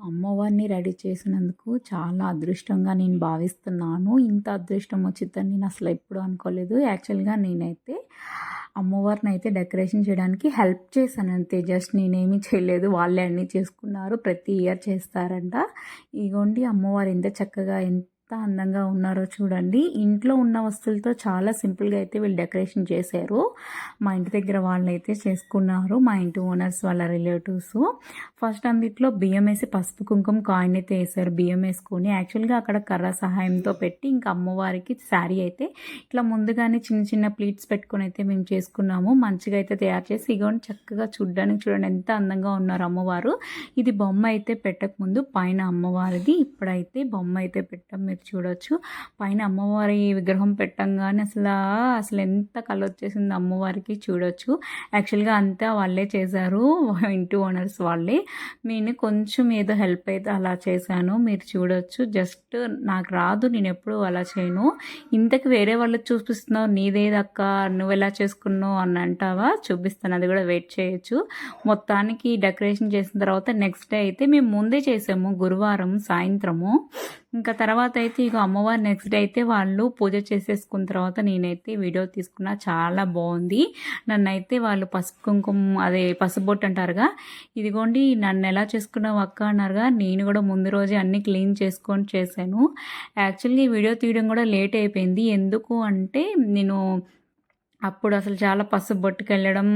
అమ్మవారిని రెడీ చేసినందుకు చాలా అదృష్టంగా నేను భావిస్తున్నాను. ఇంత అదృష్టం వచ్చిద్దని నేను అసలు ఎప్పుడు అనుకోలేదు. యాక్చువల్‌గా నేనైతే అమ్మవారినైతే డెకరేషన్ చేయడానికి హెల్ప్ చేశాను అంతే. జస్ట్ నేనేమి చేయలేదు. వాళ్ళే అన్నీ చేసుకున్నారు. ప్రతి ఇయర్ చేస్తారంట. ఇగోండి అమ్మవారు ఎంత చక్కగా ఎంత అందంగా ఉన్నారో చూడండి. ఇంట్లో ఉన్న వస్తువులతో చాలా సింపుల్‌గా అయితే వీళ్ళు డెకరేషన్ చేశారు. మా ఇంటి దగ్గర వాళ్ళైతే చేసుకున్నారు. మా ఇంటి ఓనర్స్ వాళ్ళ రిలేటివ్స్. ఫస్ట్ అందుట్లో బియ్యం వేసి పసుపు కుంకుమ కాయిన్ అయితే వేసారు. బియ్యం వేసుకొని యాక్చువల్గా అక్కడ కర్ర సహాయంతో పెట్టి ఇంకా అమ్మవారికి శారీ అయితే ఇట్లా ముందుగానే చిన్న చిన్న ప్లీట్స్ పెట్టుకొని అయితే మేము చేసుకున్నాము. మంచిగా అయితే తయారు చేసి ఇగోండి చక్కగా చూడడానికి చూడండి ఎంత అందంగా ఉన్నారు అమ్మవారు. ఇది బొమ్మ అయితే పెట్టకముందు పైన అమ్మవారిది, ఇప్పుడైతే బొమ్మ అయితే పెట్టాం. మీరు చూడొచ్చు పైన అమ్మవారి విగ్రహం పెట్టంగానే అసలు ఎంత కళ వచ్చేసింది అమ్మవారికి చూడొచ్చు. యాక్చువల్గా అంతా వాళ్ళే చేశారు, ఇంటి ఓనర్స్ వాళ్ళే. నేను కొంచెం ఏదో హెల్ప్ అయితే అలా చేశాను. మీరు చూడొచ్చు. జస్ట్ నాకు రాదు, నేను ఎప్పుడు అలా చేయను. ఇంతకు వేరే వాళ్ళకి చూపిస్తున్నావు, నీదేదక్క నువ్వు ఎలా చేసుకున్నావు అని అంటావా? చూపిస్తాను, అది కూడా వెయిట్ చేయొచ్చు. మొత్తానికి డెకరేషన్ చేసిన తర్వాత నెక్స్ట్ డే అయితే మేము ముందే చేసాము, గురువారం సాయంత్రము. ఇంకా తర్వాత అయితే ఇక అమ్మవారు నెక్స్ట్ డే అయితే వాళ్ళు పూజ చేసేసుకున్న తర్వాత నేనైతే వీడియో తీసుకున్నా. చాలా బాగుంది. నన్నైతే వాళ్ళు పసుపు కుంకుమ అదే పసుబొట్టు అంటారుగా, ఇదిగోండి నన్ను ఎలా చేసుకున్నావు అక్క అన్నారుగా. నేను కూడా ముందు రోజే అన్నీ క్లీన్ చేసుకొని చేశాను. యాక్చువల్గా ఈ వీడియో తీయడం కూడా లేట్ అయిపోయింది. ఎందుకు అంటే నేను అప్పుడు అసలు చాలా పసుపు బొట్టుకెళ్ళడం,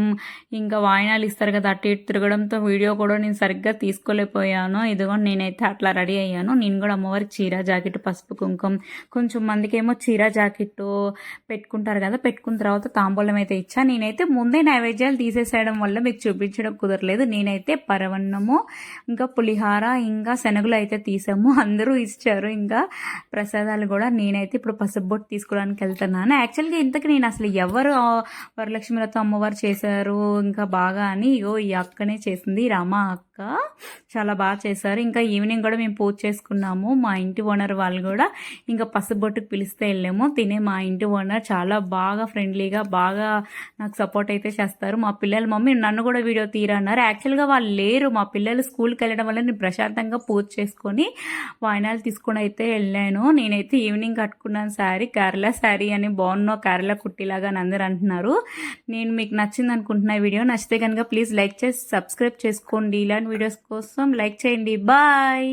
ఇంకా వాయినాలు ఇస్తారు కదా అటు ఇటు తిరగడంతో వీడియో కూడా నేను సరిగ్గా తీసుకోలేకపోయాను. ఇదిగో నేనైతే అట్లా రెడీ అయ్యాను. నేను కూడా అమ్మవారికి చీర జాకెట్ పసుపు కుంకుమ, కొంచెం మందికి ఏమో చీర జాకెట్ పెట్టుకుంటారు కదా, పెట్టుకున్న తర్వాత తాంబూలం అయితే ఇచ్చా. నేనైతే ముందే నైవేద్యాలు తీసేసేయడం వల్ల మీకు చూపించడం కుదరలేదు. నేనైతే పరవన్నము ఇంకా పులిహార ఇంకా శనగలు అయితే తీసాము, అందరూ ఇచ్చారు. ఇంకా ప్రసాదాలు కూడా. నేనైతే ఇప్పుడు పసుపు బొట్టు తీసుకోవడానికి వెళ్తున్నాను. యాక్చువల్గా ఇంతకు నేను అసలు ఎవరు వరలక్ష్మి వ్రతం అమ్మవారు చేశారు ఇంకా బాగా అని, ఈ అక్కనే చేసింది, రమ అక్క. చాలా బాగా చేశారు. ఇంకా ఈవినింగ్ కూడా మేము పూజ చేసుకున్నాము. మా ఇంటి ఓనర్ వాళ్ళు కూడా ఇంకా పసుబొట్టుకు పిలిస్తే వెళ్ళాము. తినే మా ఇంటి ఓనర్ చాలా బాగా ఫ్రెండ్లీగా బాగా నాకు సపోర్ట్ అయితే చేస్తారు. మా పిల్లలు మమ్మీ నన్ను కూడా వీడియో తీరా అన్నారు. యాక్చువల్గా వాళ్ళు లేరు, మా పిల్లలు స్కూల్కి వెళ్ళడం వల్ల నేను ప్రశాంతంగా పూజ చేసుకొని వాయినాలు తీసుకొని అయితే వెళ్ళాను. నేనైతే ఈవినింగ్ కట్టుకున్నాను శారీ, కేరళ శారీ అని. బాగున్నావు కేరళ కుట్టిలాగా అని అందరూ అంటున్నారు. నేను మీకు నచ్చింది అనుకుంటున్నా. వీడియో నచ్చితే కనుక ప్లీజ్ లైక్ చేసి సబ్స్క్రైబ్ చేసుకోండి. ఇలాంటి వీడియోస్ కోసం లైక్ చేయండి. బాయ్.